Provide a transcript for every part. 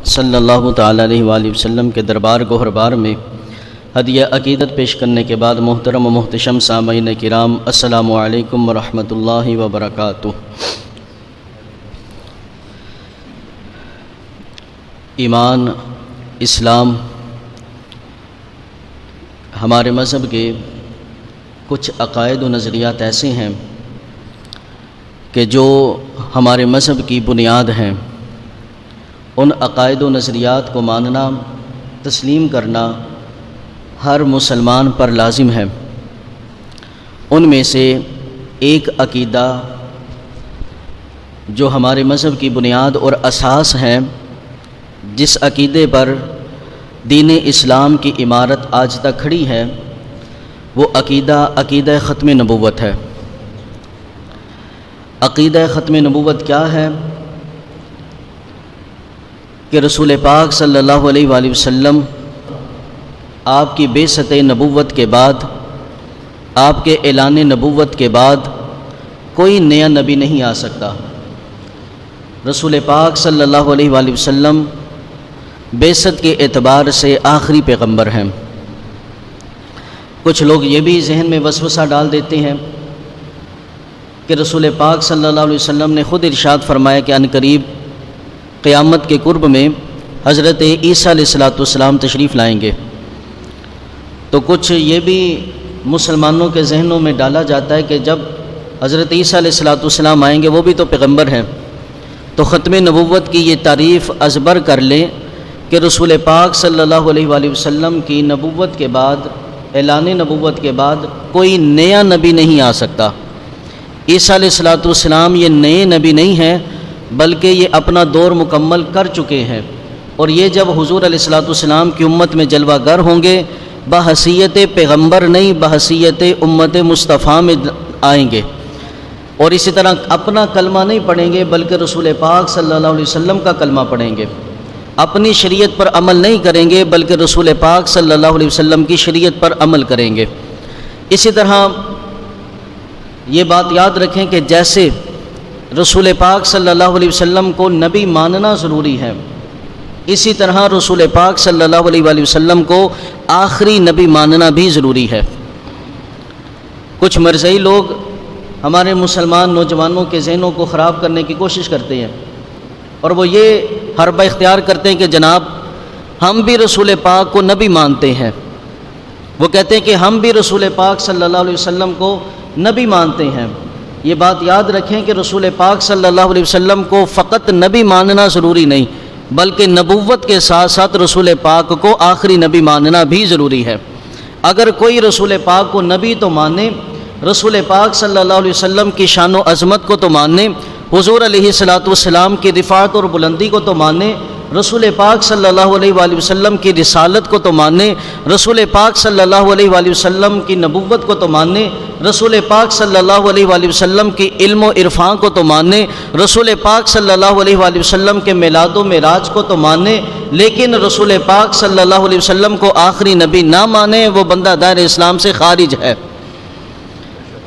صلی اللہ تعالیٰ علیہ وآلہ وسلم کے دربار گوہربار میں ہدیہ عقیدت پیش کرنے کے بعد محترم و محتشم سامعین کرام، السلام علیکم ورحمۃ اللہ وبرکاتہ۔ ایمان، اسلام، ہمارے مذہب کے کچھ عقائد و نظریات ایسے ہیں کہ جو ہمارے مذہب کی بنیاد ہیں۔ ان عقائد و نظریات کو ماننا، تسلیم کرنا ہر مسلمان پر لازم ہے۔ ان میں سے ایک عقیدہ جو ہمارے مذہب کی بنیاد اور اساس ہے، جس عقیدے پر دین اسلام کی عمارت آج تک کھڑی ہے، وہ عقیدہ ختم نبوت ہے۔ عقیدہ ختم نبوت کیا ہے؟ کہ رسول پاک صلی اللہ علیہ وآلہ وسلم آپ کی بعثت نبوت کے بعد، آپ کے اعلان نبوت کے بعد کوئی نیا نبی نہیں آ سکتا۔ رسول پاک صلی اللہ علیہ وآلہ وسلم بعثت کے اعتبار سے آخری پیغمبر ہیں۔ کچھ لوگ یہ بھی ذہن میں وسوسہ ڈال دیتے ہیں کہ رسول پاک صلی اللہ علیہ وسلم نے خود ارشاد فرمایا کہ عنقریب قیامت کے قرب میں حضرت عیسیٰ علیہ السلام تشریف لائیں گے۔ تو کچھ یہ بھی مسلمانوں کے ذہنوں میں ڈالا جاتا ہے کہ جب حضرت عیسیٰ علیہ السلام آئیں گے، وہ بھی تو پیغمبر ہیں، تو ختم نبوت کی یہ تعریف ازبر کر لیں کہ رسول پاک صلی اللہ علیہ وآلہ وسلم کی نبوت کے بعد، اعلان نبوت کے بعد کوئی نیا نبی نہیں آ سکتا۔ عیسیٰ علیہ السلام یہ نئے نبی نہیں ہیں، بلکہ یہ اپنا دور مکمل کر چکے ہیں، اور یہ جب حضور علیہ السلام کی امت میں جلوہ گر ہوں گے، بحیثیت پیغمبر نہیں، بحیثیت امت مصطفیٰ میں آئیں گے، اور اسی طرح اپنا کلمہ نہیں پڑھیں گے، بلکہ رسول پاک صلی اللہ علیہ وسلم کا کلمہ پڑھیں گے۔ اپنی شریعت پر عمل نہیں کریں گے، بلکہ رسول پاک صلی اللہ علیہ وسلم کی شریعت پر عمل کریں گے۔ اسی طرح یہ بات یاد رکھیں کہ جیسے رسول پاک صلی اللہ علیہ وسلم کو نبی ماننا ضروری ہے، اسی طرح رسول پاک صلی اللہ علیہ وآلہ وسلم کو آخری نبی ماننا بھی ضروری ہے۔ کچھ مرزئی لوگ ہمارے مسلمان نوجوانوں کے ذہنوں کو خراب کرنے کی کوشش کرتے ہیں، اور وہ یہ حربہ اختیار کرتے ہیں کہ جناب ہم بھی رسول پاک کو نبی مانتے ہیں۔ وہ کہتے ہیں کہ ہم بھی رسول پاک صلی اللہ علیہ وسلم کو نبی مانتے ہیں۔ یہ بات یاد رکھیں کہ رسول پاک صلی اللہ علیہ وسلم کو فقط نبی ماننا ضروری نہیں، بلکہ نبوت کے ساتھ ساتھ رسول پاک کو آخری نبی ماننا بھی ضروری ہے۔ اگر کوئی رسول پاک کو نبی تو مانے، رسول پاک صلی اللہ علیہ وسلم کی شان و عظمت کو تو مانے، حضور علیہ السلام کی رفعت اور بلندی کو تو مانے، رسول پاک صلی اللہ علیہ وآلہ وسلم کی رسالت کو تو مانے، رسول پاک صلی اللہ علیہ وآلہ وسلم کی نبوت کو تو مانے، رسول پاک صلی اللہ علیہ وآلہ وسلم کی علم و عرفان کو تو مانے، رسول پاک صلی اللہ علیہ وآلہ وسلم کے میلاد و معراج کو تو مانے، لیکن رسول پاک صلی اللہ علیہ وسلم کو آخری نبی نہ مانے، وہ بندہ دائرہ اسلام سے خارج ہے۔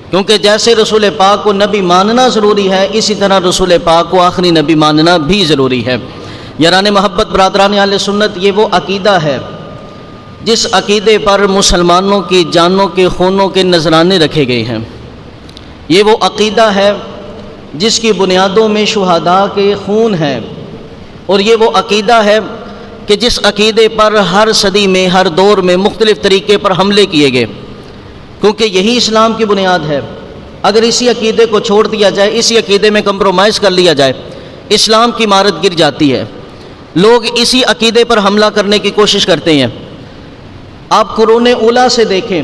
کیونکہ جیسے رسول پاک کو نبی ماننا ضروری ہے، اسی طرح رسول پاک کو آخری نبی ماننا بھی ضروری ہے۔ یاران محبت، برادران اہل سنت، یہ وہ عقیدہ ہے جس عقیدے پر مسلمانوں کی جانوں کے خونوں کے نذرانے رکھے گئے ہیں۔ یہ وہ عقیدہ ہے جس کی بنیادوں میں شہداء کے خون ہیں، اور یہ وہ عقیدہ ہے کہ جس عقیدے پر ہر صدی میں، ہر دور میں مختلف طریقے پر حملے کیے گئے، کیونکہ یہی اسلام کی بنیاد ہے۔ اگر اسی عقیدے کو چھوڑ دیا جائے، اسی عقیدے میں کمپرومائز کر لیا جائے، اسلام کی عمارت گر جاتی ہے۔ لوگ اسی عقیدے پر حملہ کرنے کی کوشش کرتے ہیں۔ آپ قرون اولیٰ سے دیکھیں،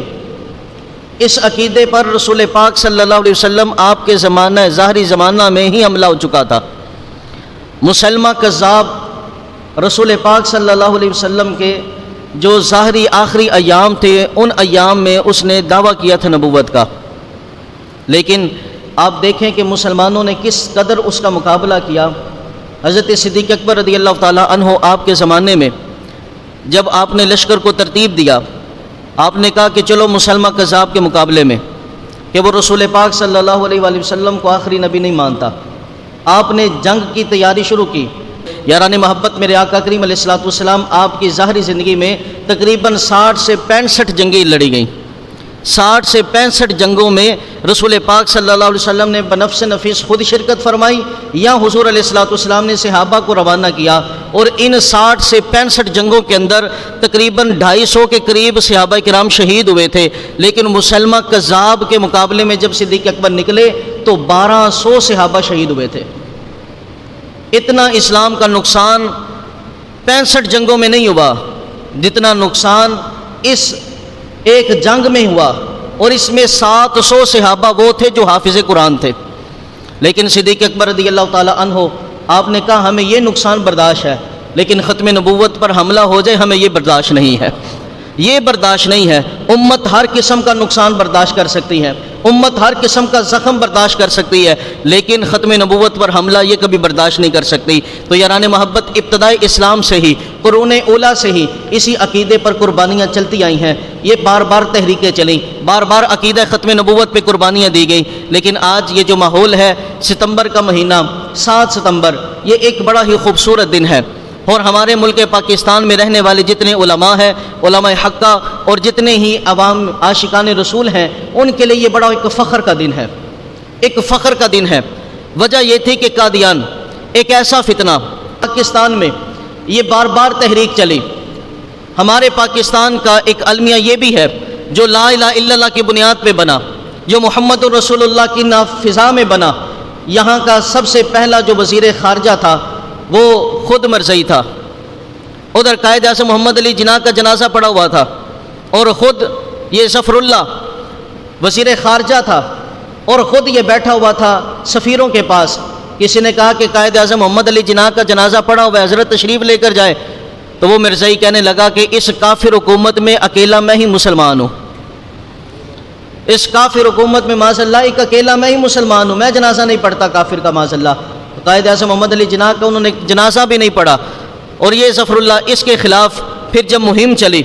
اس عقیدے پر رسول پاک صلی اللہ علیہ وسلم آپ کے زمانہ، ظاہری زمانہ میں ہی حملہ ہو چکا تھا۔ مسلمہ کذاب رسول پاک صلی اللہ علیہ وسلم کے جو ظاہری آخری ایام تھے، ان ایام میں اس نے دعویٰ کیا تھا نبوت کا، لیکن آپ دیکھیں کہ مسلمانوں نے کس قدر اس کا مقابلہ کیا۔ حضرت صدیق اکبر رضی اللہ تعالیٰ عنہ آپ کے زمانے میں جب آپ نے لشکر کو ترتیب دیا، آپ نے کہا کہ چلو مسلمہ کذاب کے مقابلے میں، کہ وہ رسول پاک صلی اللہ علیہ وآلہ وسلم کو آخری نبی نہیں مانتا، آپ نے جنگ کی تیاری شروع کی۔ یاران محبت، میرے آقا کریم علیہ الصلوۃ والسلام آپ کی ظاہری زندگی میں تقریباً 60 سے 65 جنگیں لڑی گئیں۔ 60 سے 65 جنگوں میں رسول پاک صلی اللہ علیہ وسلم نے بنفس نفیس خود شرکت فرمائی یا حضور علیہ الصلوۃ والسلام نے صحابہ کو روانہ کیا، اور ان 60 سے 65 جنگوں کے اندر تقریباً 250 کے قریب صحابہ کرام شہید ہوئے تھے، لیکن مسلمہ کذاب کے مقابلے میں جب صدیق اکبر نکلے تو 1200 صحابہ شہید ہوئے تھے۔ اتنا اسلام کا نقصان 65 جنگوں میں نہیں ہوا جتنا نقصان اس ایک جنگ میں ہوا، اور اس میں 700 صحابہ وہ تھے جو حافظ قرآن تھے۔ لیکن صدیق اکبر رضی اللہ تعالی عنہ، آپ نے کہا ہمیں یہ نقصان برداشت ہے، لیکن ختم نبوت پر حملہ ہو جائے ہمیں یہ برداشت نہیں ہے، یہ برداشت نہیں ہے۔ امت ہر قسم کا نقصان برداشت کر سکتی ہے، امت ہر قسم کا زخم برداشت کر سکتی ہے، لیکن ختم نبوت پر حملہ یہ کبھی برداشت نہیں کر سکتی۔ تو یاران محبت، ابتدائی اسلام سے ہی، قرون اولیٰ سے ہی اسی عقیدے پر قربانیاں چلتی آئی ہیں، یہ بار بار تحریکیں چلیں، بار بار عقیدہ ختم نبوت پہ قربانیاں دی گئیں، لیکن آج یہ جو ماحول ہے، ستمبر کا مہینہ 7 ستمبر، یہ ایک بڑا ہی خوبصورت دن ہے، اور ہمارے ملک پاکستان میں رہنے والے جتنے علماء ہیں، علماء حقہ، اور جتنے ہی عوام عاشقان رسول ہیں، ان کے لیے یہ بڑا ایک فخر کا دن ہے، ایک فخر کا دن ہے۔ وجہ یہ تھی کہ قادیان ایک ایسا فتنہ پاکستان میں یہ بار بار تحریک چلی۔ ہمارے پاکستان کا ایک المیہ یہ بھی ہے جو لا الہ الا اللہ کی بنیاد پہ بنا، جو محمد رسول اللہ کی فضا میں بنا۔ یہاں کا سب سے پہلا جو وزیر خارجہ تھا وہ خود مرزئی تھا، ادھر قائد اعظم محمد علی جناح کا جنازہ پڑا ہوا تھا، اور خود یہ ظفر اللہ وزیر خارجہ تھا، اور خود یہ بیٹھا ہوا تھا سفیروں کے پاس۔ کسی نے کہا کہ قائد اعظم محمد علی جناح کا جنازہ پڑا ہوا ہے، حضرت تشریف لے کر جائے، تو وہ مرزئی کہنے لگا کہ اس کافر حکومت میں اکیلا میں ہی مسلمان ہوں، اس کافر حکومت میں معاذ اللہ ایک اکیلا میں ہی مسلمان ہوں، میں جنازہ نہیں پڑھتا کافر کا معاذ اللہ۔ قائد اعظم محمد علی جناح کا انہوں نے جنازہ بھی نہیں پڑھا، اور یہ ظفر اللہ اس کے خلاف پھر جب مہم چلی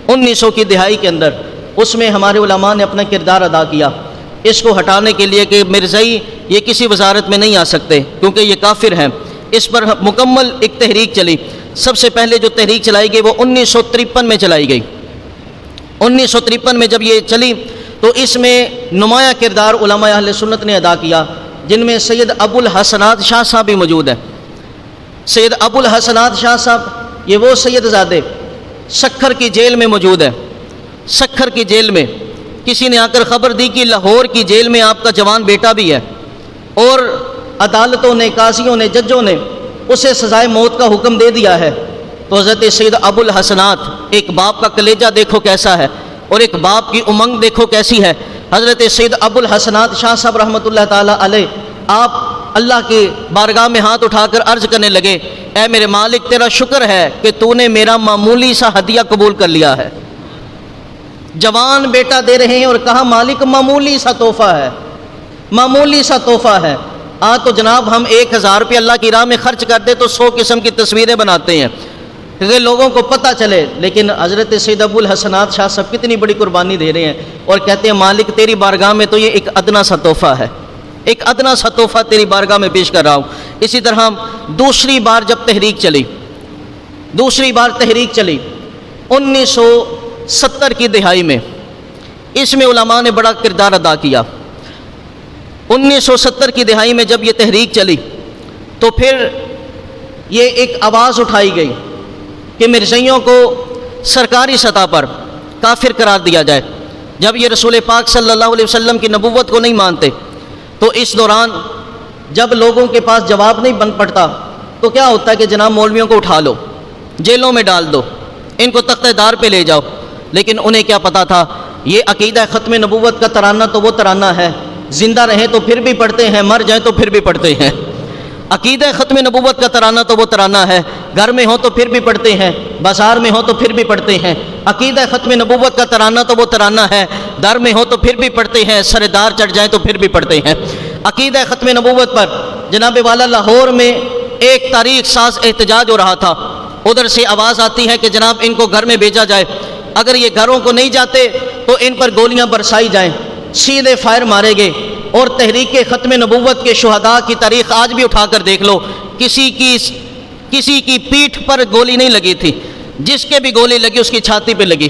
1900 کی دہائی کے اندر، اس میں ہمارے علماء نے اپنا کردار ادا کیا اس کو ہٹانے کے لیے کہ مرزئی یہ کسی وزارت میں نہیں آ سکتے کیونکہ یہ کافر ہیں۔ اس پر مکمل ایک تحریک چلی۔ سب سے پہلے جو تحریک چلائی گئی وہ 1953 میں چلائی گئی۔ 1953 میں جب یہ چلی تو اس میں نمایاں کردار علماء اہل سنت نے ادا کیا، جن میں سید ابو الحسنات شاہ صاحب بھی موجود ہیں۔ سید ابو الحسنات شاہ صاحب یہ وہ سید زادے سکھر کی جیل میں موجود ہیں۔ سکھر کی جیل میں کسی نے آ کر خبر دی کہ لاہور کی جیل میں آپ کا جوان بیٹا بھی ہے، اور عدالتوں نے، قاضیوں نے، ججوں نے اسے سزائے موت کا حکم دے دیا ہے۔ تو حضرت سید ابو الحسنات، ایک باپ کا کلیجہ دیکھو کیسا ہے، اور ایک باپ کی امنگ دیکھو کیسی ہے۔ حضرت سید ابو الحسنات شاہ صاحب رحمۃ اللہ تعالی علیہ، آپ اللہ کی بارگاہ میں ہاتھ اٹھا کر عرض کرنے لگے، اے میرے مالک تیرا شکر ہے کہ تو نے میرا معمولی سا ہدیہ قبول کر لیا ہے۔ جوان بیٹا دے رہے ہیں اور کہا مالک معمولی سا تحفہ ہے، معمولی سا تحفہ ہے۔ تو جناب ہم 1000 روپے اللہ کی راہ میں خرچ کر دے تو 100 قسم کی تصویریں بناتے ہیں کہ لوگوں کو پتہ چلے، لیکن حضرت سید ابو الحسنات شاہ صاحب کتنی بڑی قربانی دے رہے ہیں اور کہتے ہیں مالک تیری بارگاہ میں تو یہ ایک ادنا سا تحفہ ہے، ایک ادنا سا تحفہ تیری بارگاہ میں پیش کر رہا ہوں۔ اسی طرح دوسری بار جب تحریک چلی، دوسری بار تحریک چلی 1970 کی دہائی میں، اس میں علماء نے بڑا کردار ادا کیا۔ 1970 کی دہائی میں جب یہ تحریک چلی تو پھر یہ ایک آواز اٹھائی گئی کہ مرزائیوں کو سرکاری سطح پر کافر قرار دیا جائے۔ جب یہ رسول پاک صلی اللہ علیہ وسلم کی نبوت کو نہیں مانتے تو اس دوران جب لوگوں کے پاس جواب نہیں بن پڑتا تو کیا ہوتا ہے کہ جناب مولویوں کو اٹھا لو، جیلوں میں ڈال دو، ان کو تختہ دار پہ لے جاؤ۔ لیکن انہیں کیا پتا تھا یہ عقیدہ ختم نبوت کا ترانہ تو وہ ترانہ ہے، زندہ رہیں تو پھر بھی پڑھتے ہیں، مر جائیں تو پھر بھی پڑھتے ہیں۔ عقیدہ ختم نبوت کا ترانہ تو وہ ترانہ ہے، گھر میں ہو تو پھر بھی پڑھتے ہیں، بازار میں ہو تو پھر بھی پڑھتے ہیں۔ عقیدہ ختم نبوت کا ترانہ تو وہ ترانہ ہے، در میں ہو تو پھر بھی پڑھتے ہیں، سردار چڑھ جائیں تو پھر بھی پڑھتے ہیں۔ عقیدہ ختم نبوت پر جناب والا لاہور میں ایک تاریخ ساز احتجاج ہو رہا تھا، ادھر سے آواز آتی ہے کہ جناب ان کو گھر میں بھیجا جائے، اگر یہ گھروں کو نہیں جاتے تو ان پر گولیاں برسائی جائیں، سیدھے فائر مارے گئے۔ اور تحریک ختم نبوت کے شہداء کی تاریخ آج بھی اٹھا کر دیکھ لو، کسی کسی کی پیٹھ پر گولی نہیں لگی تھی، جس کے بھی گولی لگی اس کی چھاتی پہ لگی۔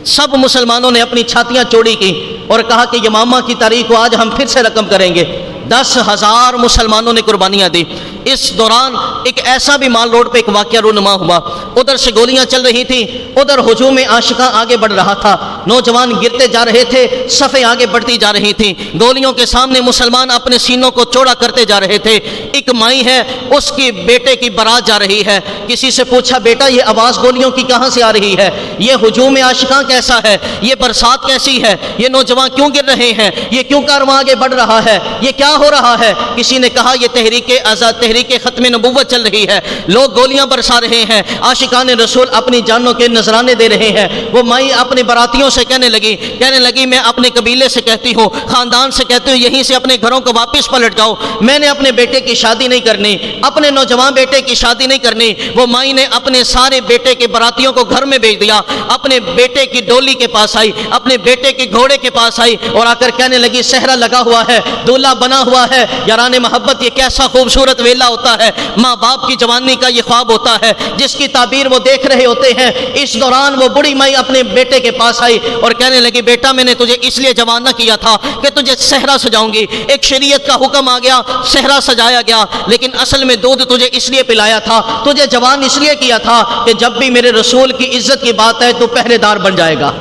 سب مسلمانوں نے اپنی چھاتیاں چوڑی کی اور کہا کہ یمامہ کی تاریخ کو آج ہم پھر سے رقم کریں گے۔ 10,000 مسلمانوں نے قربانیاں دی۔ اس دوران ایک ایسا بھی مال روڈ پہ ایک واقعہ رونما ہوا، ادھر سے گولیاں چل رہی تھیں، ادھر ہجوم عاشقاں آگے بڑھ رہا تھا، نوجوان گرتے جا رہے تھے، صفیں آگے بڑھتی جا رہی تھیں، گولیوں کے سامنے مسلمان اپنے سینوں کو چوڑا کرتے جا رہے تھے۔ ایک مائی ہے، اس کی بیٹے کی بارات جا رہی ہے، کسی سے پوچھا بیٹا یہ آواز گولیوں کی کہاں سے آ رہی ہے، یہ ہجوم عاشقاں کیسا ہے، یہ برسات کیسی ہے، یہ نوجوان کیوں گر رہے ہیں، یہ کیوں کارواں آگے بڑھ رہا ہے، یہ کیا ہو رہا ہے؟ کسی نے کہا یہ تحریک آزاد، تحریک ختم نبوت چل رہی ہے، لوگ گولیاں برسا رہے ہیں، عاشقان رسول اپنی جانوں کے نذرانے دے رہے ہیں۔ وہ مائی اپنے براتیوں سے کہنے لگی میں اپنے قبیلے سے کہتی ہوں، خاندان سے کہتی ہوں، یہیں سے اپنے گھروں کو واپس پلٹ جاؤ، میں نے اپنے بیٹے کی شادی نہیں کرنی، اپنے نوجوان بیٹے کی شادی نہیں کرنی۔ وہ مائی نے اپنے سارے بیٹے کے براتیوں کو گھر میں بھیج دیا، اپنے بیٹے کی ڈولی کے پاس آئی، اپنے بیٹے کے گھوڑے کے پاس آئی اور آ کر کہنے لگی صحرا لگا ہوا ہے، دولہا بنا ہوا ہے۔ یاران محبت، یہ کیسا خوبصورت ویلا ہوتا ہے، ماں باپ کی جوانی کا یہ خواب ہوتا ہے جس کی تعبیر وہ دیکھ رہے ہوتے ہیں۔ اس دوران وہ بڑی مائی اپنے بیٹے کے پاس آئی اور کہنے لگی بیٹا میں نے تجھے اس لیے جوان نہ کیا تھا کہ تجھے صحرا سجاؤں گی، ایک شریعت کا حکم آ گیا، صحرا سجایا گیا، لیکن اصل میں دودھ تجھے اس لیے پلایا تھا، تجھے جوان اس لیے کیا تھا کہ جب بھی میرے رسول کی عزت کی بات ہے تو پہرے دار بن جائے گا،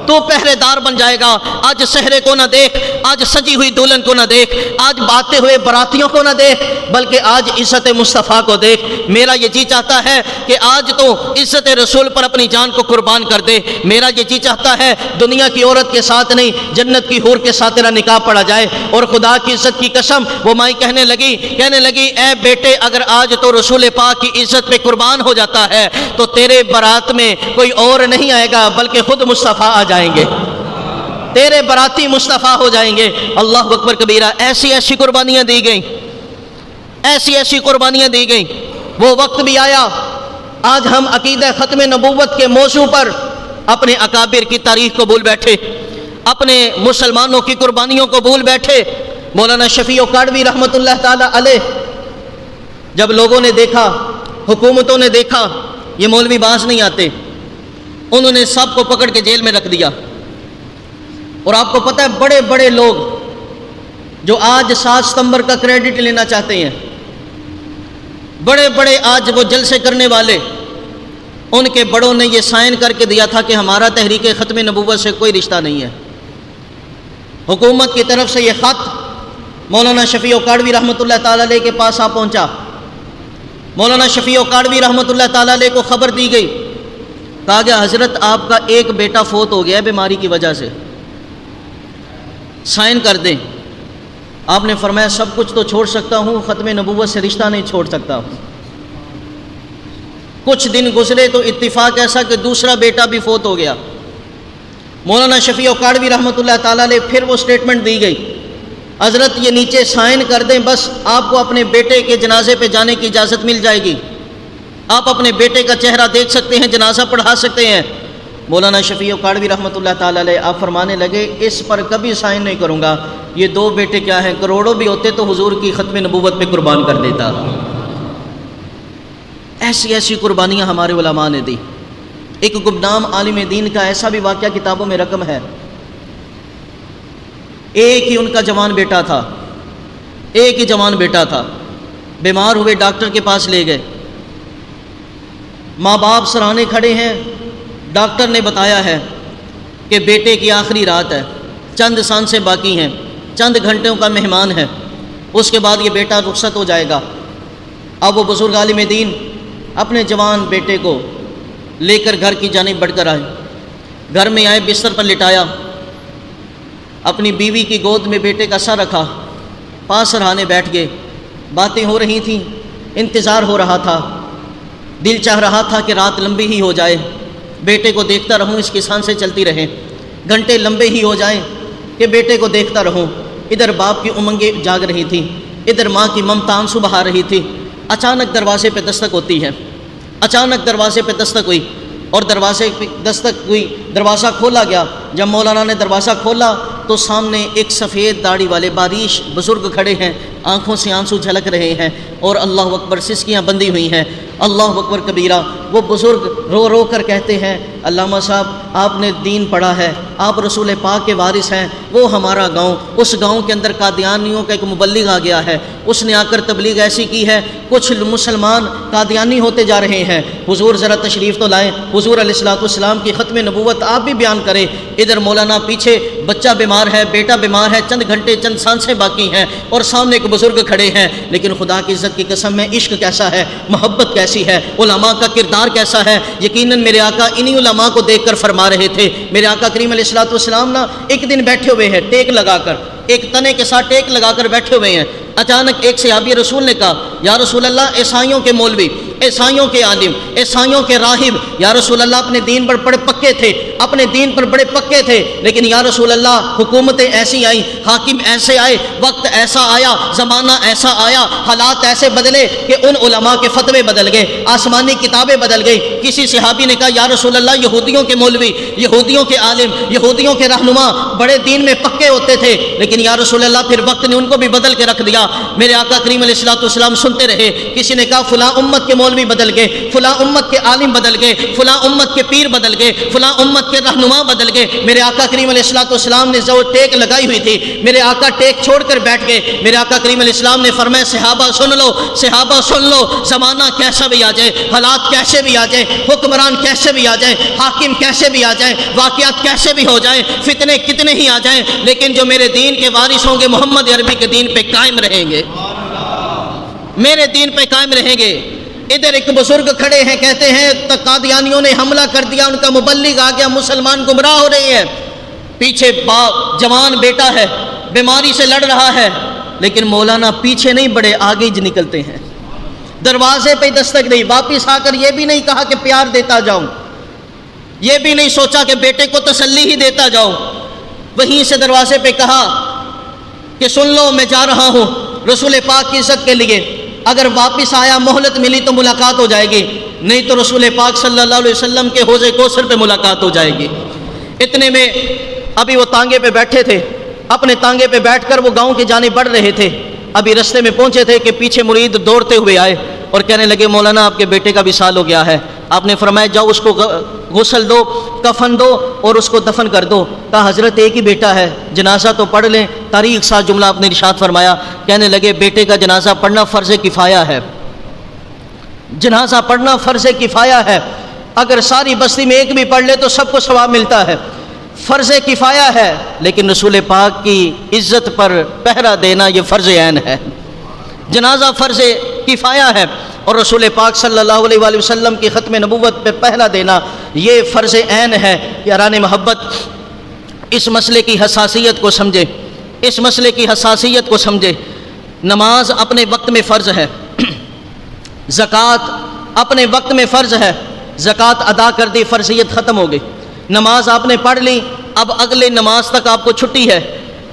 تو پہرے دار بن جائے گا۔ آج صحرے کو نہ دیکھ، آج سجی ہوئی دلہن کو نہ دیکھ، آج باتے ہوئے براتیوں کو نہ دیکھ، بلکہ آج عزت مصطفیٰ کو دیکھ۔ میرا یہ جی چاہتا ہے کہ آج تو عزت رسول پر اپنی جان کو قربان کر دے۔ میرا یہ جی چاہتا ہے دنیا کی عورت کے ساتھ نہیں، جنت کی حور کے ساتھ تیرا نکاح پڑا جائے۔ اور خدا کی عزت کی قسم وہ مائی کہنے لگی اے بیٹے اگر آج تو رسول پاک کی عزت پہ قربان ہو جاتا ہے تو تیرے برات میں کوئی اور نہیں آئے گا بلکہ خود مصطفیٰ آ جائیں گے، تیرے براتی مصطفیٰ ہو جائیں گے۔ اللہ اکبر کبیرہ۔ ایسی ایسی قربانیاں دی گئیں، ایسی ایسی قربانیاں دی گئیں۔ وہ وقت بھی آیا، آج ہم عقیدہ ختم نبوت کے موضوع پر اپنے اکابر کی تاریخ کو بھول بیٹھے، اپنے مسلمانوں کی قربانیوں کو بھول بیٹھے۔ مولانا شفیع کاڑوی رحمۃ اللہ تعالی علیہ، جب لوگوں نے دیکھا، حکومتوں نے دیکھا یہ مولوی باز نہیں آتے، انہوں نے سب کو پکڑ کے جیل میں رکھ دیا۔ اور آپ کو پتہ ہے بڑے بڑے لوگ جو آج 7 ستمبر کا کریڈٹ لینا چاہتے ہیں، بڑے بڑے آج وہ جلسے کرنے والے، ان کے بڑوں نے یہ سائن کر کے دیا تھا کہ ہمارا تحریک ختم نبوت سے کوئی رشتہ نہیں ہے۔ حکومت کی طرف سے یہ خط مولانا شفیع کاڑوی رحمۃ اللہ تعالی علیہ کے پاس آ پہنچا۔ مولانا شفیع کاڑوی رحمۃ اللہ تعالی علیہ کو خبر دی گئی، کہا گیا حضرت آپ کا ایک بیٹا فوت ہو گیا ہے بیماری کی وجہ سے، سائن کر دیں۔ آپ نے فرمایا سب کچھ تو چھوڑ سکتا ہوں، ختم نبوت سے رشتہ نہیں چھوڑ سکتا ہوں۔ کچھ دن گزرے تو اتفاق ایسا کہ دوسرا بیٹا بھی فوت ہو گیا۔ مولانا شفیع کاڑوی رحمۃ اللہ تعالیٰ علیہ پھر وہ سٹیٹمنٹ دی گئی، حضرت یہ نیچے سائن کر دیں، بس آپ کو اپنے بیٹے کے جنازے پہ جانے کی اجازت مل جائے گی، آپ اپنے بیٹے کا چہرہ دیکھ سکتے ہیں، جنازہ پڑھا سکتے ہیں۔ مولانا شفیع کاڑوی رحمۃ اللہ تعالیٰ علیہ آپ فرمانے لگے اس پر کبھی سائن نہیں کروں گا، یہ 2 بیٹے کیا ہیں، کروڑوں بھی ہوتے تو حضور کی ختم نبوت پہ قربان کر دیتا۔ ایسی ایسی قربانیاں ہمارے علماء نے دی۔ ایک گمنام عالم دین کا ایسا بھی واقعہ کتابوں میں رقم ہے، ایک ہی ان کا جوان بیٹا تھا، ایک ہی جوان بیٹا تھا، بیمار ہوئے ڈاکٹر کے پاس لے گئے، ماں باپ سرانے کھڑے ہیں، ڈاکٹر نے بتایا ہے کہ بیٹے کی آخری رات ہے، چند سانسیں باقی ہیں، چند گھنٹوں کا مہمان ہے، اس کے بعد یہ بیٹا رخصت ہو جائے گا۔ اب وہ بزرگ عالم دین اپنے جوان بیٹے کو لے کر گھر کی جانب بڑھ کر آئے، گھر میں آئے، بستر پر لٹایا، اپنی بیوی کی گود میں بیٹے کا سر رکھا، پاس سرہانے بیٹھ گئے، باتیں ہو رہی تھیں، انتظار ہو رہا تھا، دل چاہ رہا تھا کہ رات لمبی ہی ہو جائے، بیٹے کو دیکھتا رہوں، اس کی سانسیں چلتی رہیں، گھنٹے لمبے ہی ہو جائیں کہ بیٹے کو دیکھتا رہوں۔ ادھر باپ کی امنگیں جاگ رہی تھیں، ادھر ماں کی ممتا آنسو بہا رہی تھی۔ اچانک دروازے پہ دستک ہوتی ہے، اچانک دروازے پہ دستک ہوئی اور دروازے پہ دستک ہوئی، دروازہ کھولا گیا۔ جب مولانا نے دروازہ کھولا تو سامنے ایک سفید داڑھی والے باریش بزرگ کھڑے ہیں، آنکھوں سے آنسو جھلک رہے ہیں اور اللہ اکبر سسکیاں بندھی ہوئی ہیں۔ اللہ اکبر کبیرہ۔ وہ بزرگ رو رو کر کہتے ہیں علامہ صاحب آپ نے دین پڑھا ہے، آپ رسول پاک کے وارث ہیں، وہ ہمارا گاؤں، اس گاؤں کے اندر قادیانیوں کا ایک مبلغ آ گیا ہے، اس نے آ کر تبلیغ ایسی کی ہے کچھ مسلمان قادیانی ہوتے جا رہے ہیں، حضور ذرا تشریف تو لائیں، حضور علیہ الصلوۃ والسلام کی ختم نبوت آپ بھی بیان کریں۔ ادھر مولانا پیچھے بچہ بیمار ہے، بیٹا بیمار ہے، چند گھنٹے چند سانسیں باقی ہیں، اور سامنے ایک بزرگ کھڑے ہیں، لیکن خدا کی عزت کی قسم ہے عشق کیسا ہے، محبت کیسی ہے، علماء کا کردار کیسا ہے۔ یقیناً میرے آقا انہی علماء کو دیکھ کر فرما رہے تھے، میرے آقا کریم علیہ الصلوۃ والسلام نا ایک دن بیٹھے ہوئے ہیں ٹیک لگا کر، ایک تنے کے ساتھ ٹیک لگا کر بیٹھے ہوئے ہیں، اچانک ایک صحابی رسول نے کہا یا رسول اللہ عیسائیوں کے مولوی، عیسائیوں کے عالم، عیسائیوں کے راہب، یا رسول اللہ اپنے دین پر بڑے پکے تھے، اپنے دین پر بڑے پکے تھے، لیکن یا رسول اللہ حکومتیں ایسی آئیں، حاکم ایسے آئے، وقت ایسا آیا، زمانہ ایسا آیا، حالات ایسے بدلے کہ ان علماء کے فتوے بدل گئے، آسمانی کتابیں بدل گئی۔ کسی صحابی نے کہا یا رسول اللہ یہودیوں کے مولوی، یہودیوں کے عالم، یہودیوں کے رہنما بڑے دین میں پکے ہوتے تھے، لیکن یا رسول اللہ پھر وقت نے ان کو بھی بدل کے رکھ دیا۔ میرے آقا کریم علیہ الصلوۃ والسلام سنتے رہے، کسی نے کہا فلاں امت کے مولوی بدل گئے، فلاں امت کے عالم بدل گئے، فلاں امت کے پیر بدل گئے، فلاں امت کے رہنما بدل گئے۔ میرے آقا کریم علیہ الصلوۃ والسلام نے جو ٹیک لگائی ہوئی تھی، میرے آقا ٹیک چھوڑ کر بیٹھ گئے۔ میرے آقا کریم علیہ السلام نے فرمایا صحابہ سن لو، صحابہ سن لو، زمانہ کیسا بھی آ جائے، حالات کیسے بھی آ جائے، حکمران کیسے بھی آ جائے، حاکم کیسے بھی آ جائے، واقعات کیسے بھی ہو جائیں، فتنے کتنے ہی آ جائیں، لیکن جو میرے دین کے وارث ہوں گے محمد عربی کے دین پہ قائم رہیں گے، میرے دین پہ قائم رہیں گے۔ ادھر ایک بزرگ کھڑے ہیں، کہتے ہیں قادیانیوں نے حملہ کر دیا، ان کا مبلغ آ گیا، مسلمان گمراہ ہو رہے ہیں، پیچھے باپ جوان بیٹا ہے، بیماری سے لڑ رہا ہے، لیکن مولانا پیچھے نہیں بڑھے، آگے ہی نکلتے ہیں، دروازے پہ دستک نہیں، واپس آ کر یہ بھی نہیں کہا کہ پیار دیتا جاؤں، یہ بھی نہیں سوچا کہ بیٹے کو تسلی ہی دیتا جاؤں، وہیں سے دروازے پہ کہا کہ سن لو میں جا رہا ہوں رسول پاک کی عزت کے لیے، اگر واپس آیا مہلت ملی تو ملاقات ہو جائے گی، نہیں تو رسول پاک صلی اللہ علیہ وسلم کے حوض کوثر پہ ملاقات ہو جائے گی۔ اتنے میں ابھی وہ تانگے پہ بیٹھے تھے، اپنے تانگے پہ بیٹھ کر وہ گاؤں کی جانب بڑھ رہے تھے، ابھی رستے میں پہنچے تھے کہ پیچھے مرید دوڑتے ہوئے آئے اور کہنے لگے مولانا آپ کے بیٹے کا وصال ہو گیا ہے۔ آپ نے فرمایا جاؤ اس کو غسل دو، کفن دو اور اس کو دفن کر دو۔ کہا حضرت ایک ہی بیٹا ہے، جنازہ تو پڑھ لیں۔ تاریخ سا جملہ آپ نے ارشاد فرمایا، کہنے لگے بیٹے کا جنازہ پڑھنا فرض کفایہ ہے، جنازہ پڑھنا فرض کفایہ ہے، اگر ساری بستی میں ایک بھی پڑھ لے تو سب کو ثواب ملتا ہے، فرض کفایہ ہے، لیکن رسول پاک کی عزت پر پہرا دینا یہ فرض عین ہے۔ جنازہ فرض کفایہ ہے اور رسول پاک صلی اللہ علیہ وآلہ وسلم کی ختم نبوت پہ پہلا دینا یہ فرض عین ہے۔ یاران محبت، اس مسئلے کی حساسیت کو سمجھے، اس مسئلے کی حساسیت کو سمجھے۔ نماز اپنے وقت میں فرض ہے، زکوٰۃ اپنے وقت میں فرض ہے، زکوٰۃ ادا کر دی، فرضیت ختم ہو گئی۔ نماز آپ نے پڑھ لی، اب اگلے نماز تک آپ کو چھٹی ہے۔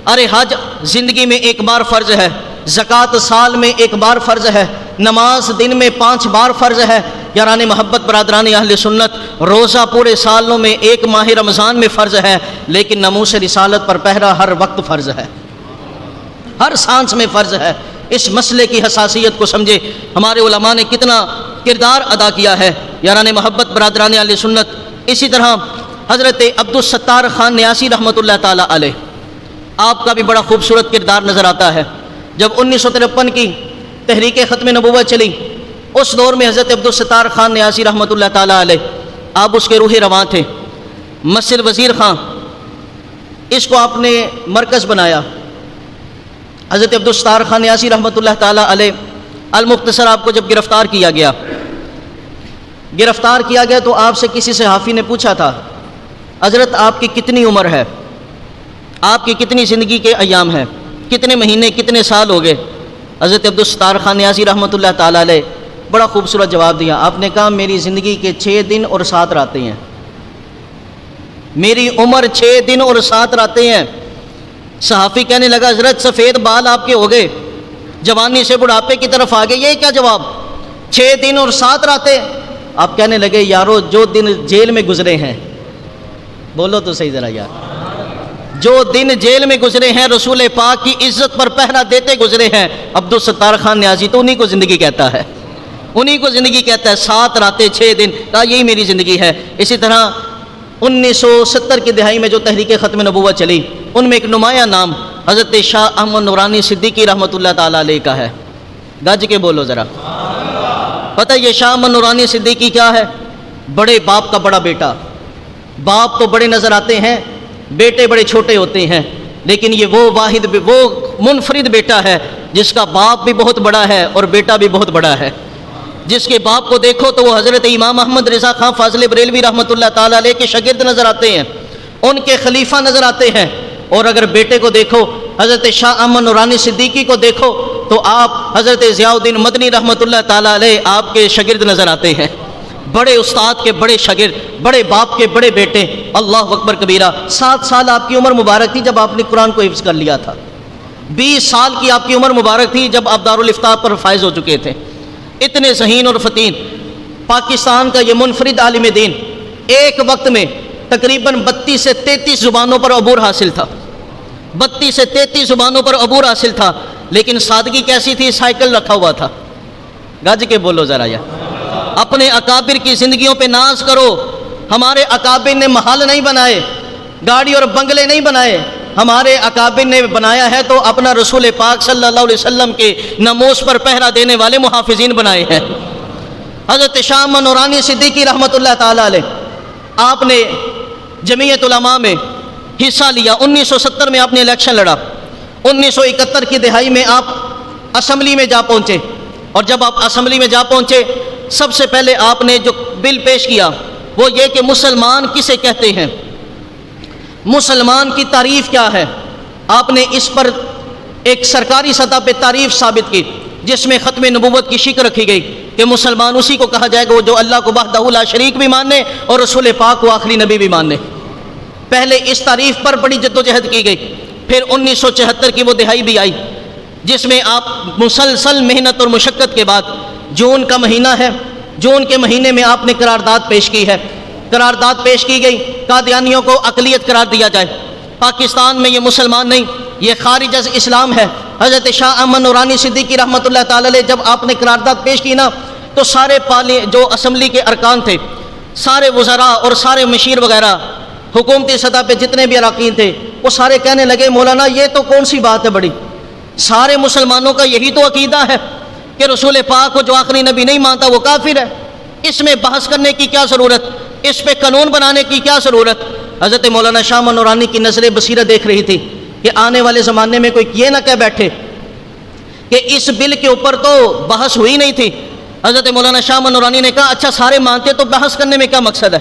ارے حج زندگی میں ایک بار فرض ہے، زکوٰۃ سال میں ایک بار فرض ہے، نماز دن میں 5 بار فرض ہے۔ یاران محبت، برادران اہل سنت، روزہ پورے سالوں میں ایک ماہ رمضان میں فرض ہے، لیکن ناموس رسالت پر پہرا ہر وقت فرض ہے، ہر سانس میں فرض ہے۔ اس مسئلے کی حساسیت کو سمجھے، ہمارے علماء نے کتنا کردار ادا کیا ہے۔ یاران محبت، برادران اہل سنت، اسی طرح حضرت عبدالستار خان نیاسی رحمۃ اللہ تعالیٰ علیہ، آپ کا بھی بڑا خوبصورت کردار نظر آتا ہے۔ جب 1953 کی تحریک ختم نبوت چلی، اس دور میں حضرت عبدالستار خان نیاسی رحمۃ اللہ تعالیٰ علیہ، آپ اس کے روح رواں تھے۔ مسجد وزیر خان، اس کو آپ نے مرکز بنایا۔ حضرت عبدالستار خان نیاسی رحمۃ اللہ تعالیٰ علیہ، المختصر آپ کو جب گرفتار کیا گیا تو آپ سے کسی صحافی نے پوچھا تھا حضرت آپ کی کتنی عمر ہے، آپ کی کتنی زندگی کے ایام ہیں، کتنے مہینے کتنے سال ہو گئے؟ حضرت عبدالستار خان نیاسی رحمۃ اللہ تعالیٰ علیہ بڑا خوبصورت جواب دیا۔ آپ نے کہا میری زندگی کے 6 دن اور 7 راتیں ہیں، میری عمر 6 دن اور 7 راتیں ہیں۔ صحافی کہنے لگا حضرت سفید بال آپ کے ہو گئے، جوانی سے بڑھاپے کی طرف آ گئے، یہ کیا جواب؟ 6 دن اور 7 راتیں؟ آپ کہنے لگے یارو جو دن جیل میں گزرے ہیں، بولو تو صحیح ذرا یار، جو دن جیل میں گزرے ہیں رسول پاک کی عزت پر پہرا دیتے گزرے ہیں، عبدالستار خان نیازی تو انہی کو زندگی کہتا ہے۔ انہی کو زندگی کہتا ہے، 7 راتیں 6 دن، کہا یہی میری زندگی ہے۔ اسی طرح 1970 کی دہائی میں جو تحریک ختم نبوت چلی، ان میں ایک نمایاں نام حضرت شاہ احمد نورانی صدیقی رحمۃ اللہ تعالیٰ علیہ کا ہے۔ گج کے بولو ذرا۔ پتہ یہ شاہ احمد نورانی صدیقی کیا ہے؟ بڑے باپ کا بڑا بیٹا۔ باپ تو بڑے نظر آتے ہیں، بیٹے بڑے چھوٹے ہوتے ہیں، لیکن یہ وہ واحد، وہ منفرد بیٹا ہے جس کا باپ بھی بہت بڑا ہے اور بیٹا بھی بہت بڑا ہے۔ جس کے باپ کو دیکھو تو وہ حضرت امام احمد رضا خان فاضل بریلوی رحمۃ اللہ تعالیٰ علیہ کے شاگرد نظر آتے ہیں، ان کے خلیفہ نظر آتے ہیں۔ اور اگر بیٹے کو دیکھو، حضرت شاہ احمد نورانی صدیقی کو دیکھو تو آپ حضرت ضیاء الدین مدنی رحمۃ اللہ تعالیٰ علیہ آپ کے شاگرد نظر آتے ہیں۔ بڑے استاد کے بڑے شاگرد، بڑے باپ کے بڑے بیٹے، اللہ اکبر کبیرہ۔ 7 سال آپ کی عمر مبارک تھی جب آپ نے قرآن کو حفظ کر لیا تھا۔ 20 سال کی آپ کی عمر مبارک تھی جب آپ دارالفتاح پر فائز ہو چکے تھے۔ اتنے ذہین اور فتین پاکستان کا یہ منفرد عالم دین ایک وقت میں تقریباً 32 سے 33 زبانوں پر عبور حاصل تھا۔ 32 سے 33 زبانوں پر عبور حاصل تھا، لیکن سادگی کیسی تھی؟ سائیکل رکھا ہوا تھا۔ گج کے بولو ذرا یا۔ اپنے اکابر کی زندگیوں پہ ناز کرو۔ ہمارے اکابر نے محل نہیں بنائے، گاڑی اور بنگلے نہیں بنائے، ہمارے اکابر نے بنایا ہے تو اپنا رسول پاک صلی اللہ علیہ وسلم کے ناموس پر پہرا دینے والے محافظین بنائے ہیں۔ حضرت شاہ احمد نورانی صدیقی رحمۃ اللہ تعالیٰ علیہ، آپ نے جمعیت علماء میں حصہ لیا۔ 1970 میں آپ نے الیکشن لڑا۔ 1971 کی دہائی میں آپ اسمبلی میں جا پہنچے، اور جب آپ اسمبلی میں جا پہنچے سب سے پہلے آپ نے جو بل پیش کیا وہ یہ کہ مسلمان کسے کہتے ہیں، مسلمان کی تعریف کیا ہے۔ آپ نے اس پر ایک سرکاری سطح پہ تعریف ثابت کی، جس میں ختم نبوت کی شک رکھی گئی کہ مسلمان اسی کو کہا جائے گا وہ جو اللہ کو وحدہ لا شریک بھی مانے اور رسول پاک کو آخری نبی بھی مانے۔ پہلے اس تعریف پر بڑی جدوجہد کی گئی، پھر 1974 کی وہ دہائی بھی آئی جس میں آپ مسلسل محنت اور مشقت کے بعد، جون کا مہینہ ہے، جون کے مہینے میں آپ نے قرارداد پیش کی ہے۔ قرارداد پیش کی گئی قادیانیوں کو اقلیت قرار دیا جائے۔ پاکستان میں یہ مسلمان نہیں، یہ خارج از اسلام ہے۔ حضرت شاہ احمد نورانی صدیقی رحمۃ اللہ تعالی علیہ جب آپ نے قرارداد پیش کی نا تو سارے جو اسمبلی کے ارکان تھے، سارے وزراء اور سارے مشیر وغیرہ، حکومتی سطح پہ جتنے بھی اراکین تھے، وہ سارے کہنے لگے مولانا یہ تو کون سی بات ہے بڑی، سارے مسلمانوں کا یہی تو عقیدہ ہے کہ رسول پاک کو جو آخری نبی نہیں مانتا وہ کافر ہے، اس میں بحث کرنے کی کیا ضرورت، اس پہ قانون بنانے کی کیا ضرورت۔ حضرت مولانا شاہ احمد نورانی کی نظر بصیرت دیکھ رہی تھی کہ آنے والے زمانے میں کوئی یہ نہ کہہ بیٹھے کہ اس بل کے اوپر تو بحث ہوئی نہیں تھی۔ حضرت مولانا شاہ احمد نورانی نے کہا اچھا سارے مانتے تو بحث کرنے میں کیا مقصد ہے،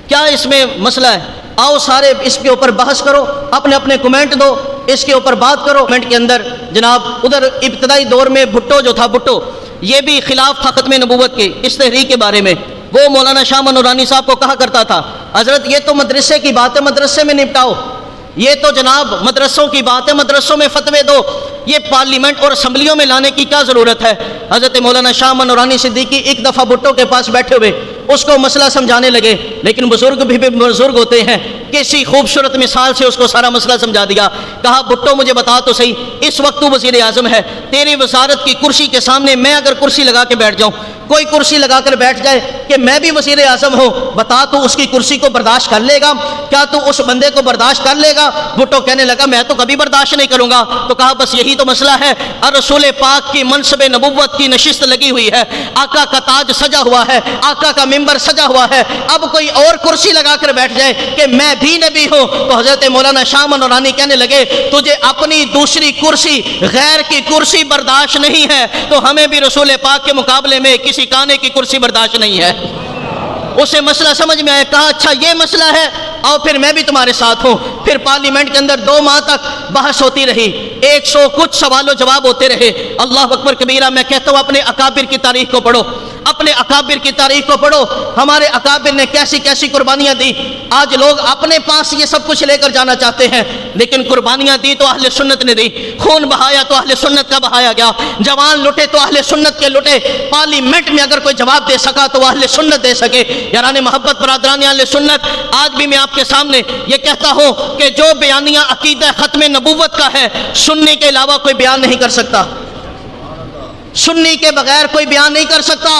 کیا اس میں مسئلہ ہے، آؤ سارے اس کے اوپر بحث کرو، اپنے اپنے کمنٹ دو، اس کے اوپر بات کرو۔ کمنٹ کے اندر جناب ادھر ابتدائی دور میں بھٹو جو تھا، بھٹو یہ بھی خلاف تھا ختم نبوت کے اس تحریک کے بارے میں، وہ مولانا شاہ احمد نورانی صاحب کو کہا کرتا تھا حضرت یہ تو مدرسے کی بات ہے، مدرسے میں نپٹاؤ، یہ تو جناب مدرسوں کی بات ہے، مدرسوں میں فتوے دو، یہ پارلیمنٹ اور اسمبلیوں میں لانے کی کیا ضرورت ہے۔ حضرت مولانا شاہ احمد نورانی صدیقی ایک دفعہ بھٹو کے پاس بیٹھے ہوئے اس کو مسئلہ سمجھانے لگے، لیکن بزرگ بھی بزرگ ہوتے ہیں، کسی خوبصورت مثال سے اس کو سارا مسئلہ سمجھا دیا۔ کہا بھٹو مجھے بتا تو صحیح، اس وقت تو وزیر اعظم ہے، تیری وزارت کی کرسی کے سامنے میں اگر کرسی لگا کے بیٹھ جاؤں، کوئی کرسی لگا کر بیٹھ جائے کہ میں بھی وزیر اعظم ہوں، بتا تو اس کی کرسی کو برداشت کر لے گا، کیا تو اس بندے کو برداشت کر لے گا؟ بھٹو کہنے لگا میں تو کبھی برداشت نہیں کروں گا۔ تو کہا بس یہی تو مسئلہ ہے، رسول پاک کی منصب نبوت کی نشست لگی ہوئی ہے، آقا کا تاج سجا ہوا ہے، آقا کا منبر سجا ہوا ہے، اب کوئی اور کرسی لگا کر بیٹھ جائے کہ میں بھی نبی ہوں، تو حضرت مولانا شاہ احمد نورانی کہنے لگے تجھے اپنی دوسری کرسی غیر کی کرسی برداشت نہیں ہے تو ہمیں بھی رسول پاک کے مقابلے میں کسی کانے کی کرسی برداشت نہیں ہے۔ اسے مسئلہ سمجھ میں آیا، کہا اچھا یہ مسئلہ ہے، آؤ پھر میں بھی تمہارے ساتھ ہوں۔ پھر پارلیمنٹ کے اندر 2 ماہ تک بحث ہوتی رہی، 100 کچھ سوال و جواب ہوتے رہے۔ اللہ اکبر کبیرہ، میں کہتا ہوں اپنے اکابر کی تاریخ کو پڑھو، اپنے اکابر کی تاریخ کو پڑھو، ہمارے اکابر نے کیسی کیسی قربانیاں دی۔ آج لوگ اپنے پاس یہ سب کچھ لے کر جانا چاہتے ہیں، لیکن قربانیاں دی تو اہل سنت نے دی، خون بہایا تو اہل سنت کا بہایا گیا، جوان لٹے تو اہل سنت کے لٹے، پارلیمنٹ میں اگر کوئی جواب دے سکا تو وہ اہل سنت دے سکے۔ یاران محبت، برادران اہل سنت، آج بھی میں آپ کے سامنے یہ کہتا ہوں کہ جو بیانیہ عقیدہ ختم نبوت کا ہے، سننے کے علاوہ کوئی بیان نہیں کر سکتا۔ سنی کے بغیر کوئی بیان نہیں کر سکتا۔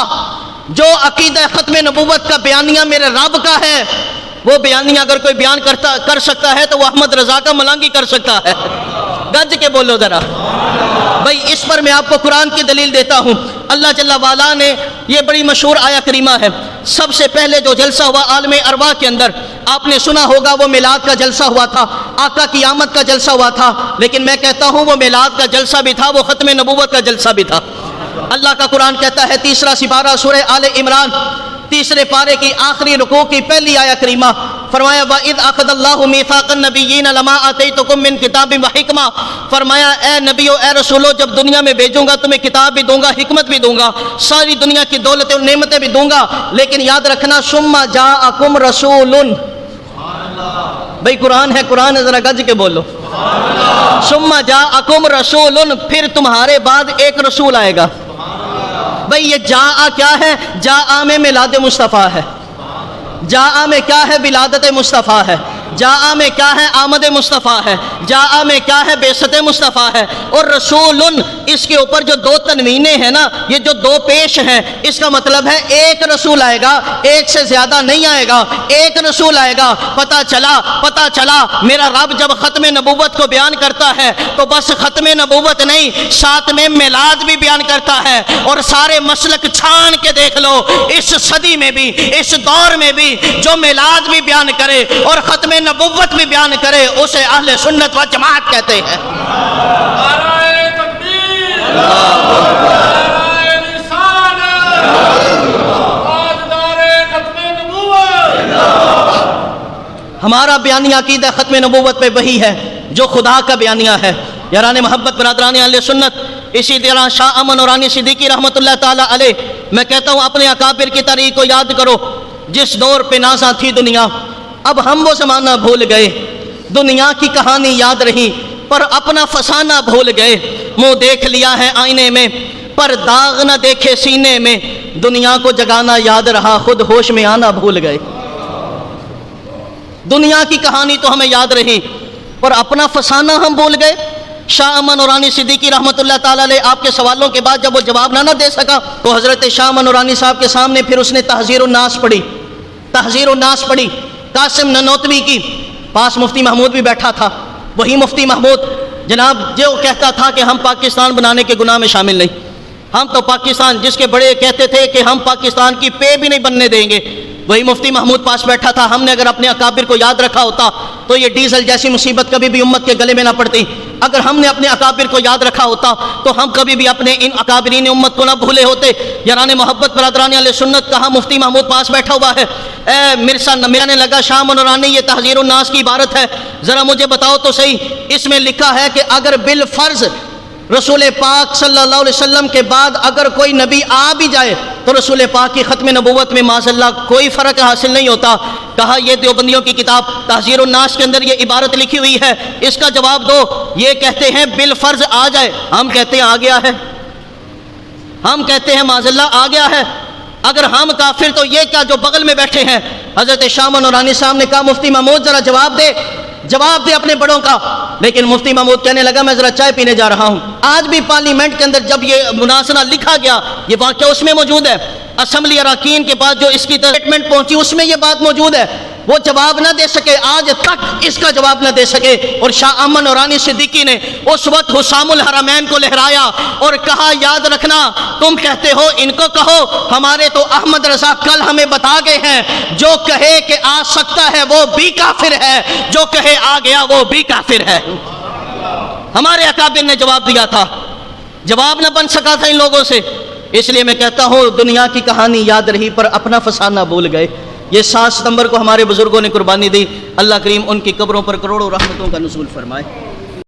جو عقیدہ ختم نبوت کا بیانیہ میرے رب کا ہے، وہ بیانیہ اگر کوئی بیان کر سکتا ہے تو وہ احمد رضا کا ملانگی کر سکتا ہے۔ گج کے بولو ذرا بھائی۔ اس پر میں آپ کو قرآن کی دلیل دیتا ہوں۔ اللہ جل وعلا نے، یہ بڑی مشہور آیہ کریمہ ہے، سب سے پہلے جو جلسہ ہوا عالم ارواح کے اندر، آپ نے سنا ہوگا وہ میلاد کا جلسہ ہوا تھا، آقا کی آمد کا جلسہ ہوا تھا، لیکن میں کہتا ہوں وہ میلاد کا جلسہ بھی تھا، وہ ختم نبوت کا جلسہ بھی تھا۔ اللہ کا قرآن کہتا ہے، تیسرا سپارہ سورہ آل عمران، تیسرے پارے کی آخری رکوع کی پہلی آیہ کریمہ، فرمایا وَإِذْ أَخَذَ اللَّهُ مِيثَاقَ النَّبِيِّينَ لَمَا آتَيْتُكُم مِّن كِتَابٍ وَحِكْمَةٍ، فرمایا اے نبیو، اے رسولو، جب دنیا میں بھیجوں گا تمہیں کتاب بھی دوں گا، حکمت بھی دوں گا، ساری دنیا کی دولتیں اور نعمتیں بھی دوں گا، لیکن یاد رکھنا ثُمَّ جَاءَكُمْ رَسُولٌ۔ بھئی قرآن ہے، قرآن ہے، ذرا گج کے بولو۔ ثُمَّ جَاءَكُمْ رَسُولٌ، پھر تمہارے بعد ایک رسول آئے گا۔ بھئی یہ جاء کیا ہے؟ جاء میں میلاد مصطفیٰ ہے، جاء میں کیا ہے؟ ولادت مصطفیٰ ہے، جاء میں کیا ہے؟ آمد مصطفیٰ ہے، جاء میں کیا ہے؟ بعثت مصطفیٰ ہے۔ اور رسول، اس کے اوپر جو دو تنوینیں ہیں نا، یہ جو دو پیش ہیں، اس کا مطلب ہے ایک رسول آئے گا، ایک سے زیادہ نہیں آئے گا، ایک رسول آئے گا۔ پتہ چلا میرا رب جب ختم نبوت کو بیان کرتا ہے تو بس ختم نبوت نہیں، ساتھ میں میلاد بھی بیان کرتا ہے۔ اور سارے مسلک چھان کے دیکھ لو، اس صدی میں بھی، اس دور میں بھی جو میلاد بھی بیان کرے اور ختم نبوت بھی بیان کرے، اسے اہل سنت و جماعت کہتے ہیں۔ نعرہ تکبیر، نعرہ رسالت، تاجدار ختم نبوت۔ ہمارا بیانیہ عقیدہ ختم نبوت پہ وہی ہے جو خدا کا بیانیہ ہے۔ یاران محبت، برادران اہل سنت، اسی طرح شاہ امن نورانی صدیقی رحمۃ اللہ تعالی علیہ، میں کہتا ہوں اپنے اکابر کی تاریخ کو یاد کرو، جس دور پہ نازاں تھی دنیا، اب ہم وہ زمانہ بھول گئے، دنیا کی کہانی یاد رہی پر اپنا فسانہ بھول گئے، منہ دیکھ لیا ہے آئینے میں پر داغ نہ دیکھے سینے میں، دنیا کو جگانا یاد رہا، خود ہوش میں آنا بھول گئے۔ دنیا کی کہانی تو ہمیں یاد رہی پر اپنا فسانہ ہم بھول گئے۔ شاہ امن نورانی صدیقی رحمۃ اللہ تعالیٰ علیہ، آپ کے سوالوں کے بعد جب وہ جواب نہ دے سکا تو حضرت شاہ امن نورانی صاحب کے سامنے پھر اس نے تحذیر الناس پڑھی، تحذیر الناس پڑھی، قاسم ننوتوی کی، پاس مفتی محمود بھی بیٹھا تھا، وہی مفتی محمود جناب جو کہتا تھا کہ ہم پاکستان بنانے کے گناہ میں شامل نہیں، ہم تو پاکستان، جس کے بڑے کہتے تھے کہ ہم پاکستان کی پے بھی نہیں بننے دیں گے، وہی مفتی محمود پاس بیٹھا تھا۔ ہم نے اگر اپنے اکابر کو یاد رکھا ہوتا تو یہ ڈیزل جیسی مصیبت کبھی بھی امت کے گلے میں نہ پڑتی۔ اگر ہم نے اپنے اکابر کو یاد رکھا ہوتا تو ہم کبھی بھی اپنے ان اکابرین امت کو نہ بھولے ہوتے۔ یاران محبت، برادران اہل سنت، کہاں مفتی محمود پاس بیٹھا ہوا ہے، اے مرسا نے لگا شاہ منورانی یہ تحذیر الناس کی عبارت ہے، ذرا مجھے بتاؤ تو صحیح، اس میں لکھا ہے کہ اگر بالفرض رسول پاک صلی اللہ علیہ وسلم کے بعد اگر کوئی نبی آ بھی جائے تو رسول پاک کی ختم نبوت میں معاذ اللہ کوئی فرق حاصل نہیں ہوتا۔ کہا یہ دیوبندیوں کی کتاب تحذیر الناس کے اندر یہ عبارت لکھی ہوئی ہے، اس کا جواب دو۔ یہ کہتے ہیں بالفرض آ جائے، ہم کہتے ہیں آ گیا ہے، ہم کہتے ہیں معاذ اللہ آ گیا ہے۔ اگر ہم کافر تو یہ کیا جو بغل میں بیٹھے ہیں؟ حضرت شاہ نورانی صاحب نے کہا مفتی محمود ذرا جواب دے اپنے بڑوں کا، لیکن مفتی محمود کہنے لگا میں ذرا چائے پینے جا رہا ہوں۔ آج بھی پارلیمنٹ کے اندر جب یہ مناظرہ لکھا گیا، یہ واقعہ اس میں موجود ہے، اسمبلی اراکین کے بعد جو اس کی اسٹیٹمنٹ پہنچی اس میں یہ بات موجود ہے، وہ جواب نہ دے سکے، آج تک اس کا جواب نہ دے سکے۔ اور شاہ امن نورانی صدیقی نے اس وقت حسام الحرمین کو لہرایا اور کہا یاد رکھنا، تم کہتے ہو ان کو کہو، ہمارے تو احمد رضا کل ہمیں بتا گئے ہیں، جو کہے کہ آ سکتا ہے وہ بھی کافر ہے، جو کہے آ گیا وہ بھی کافر ہے۔ ہمارے اکابر نے جواب دیا تھا، جواب نہ بن سکا تھا ان لوگوں سے۔ اس لیے میں کہتا ہوں دنیا کی کہانی یاد رہی پر اپنا فسانہ بھول گئے۔ یہ 7 ستمبر کو ہمارے بزرگوں نے قربانی دی، اللہ کریم ان کی قبروں پر کروڑوں رحمتوں کا نزول فرمائے۔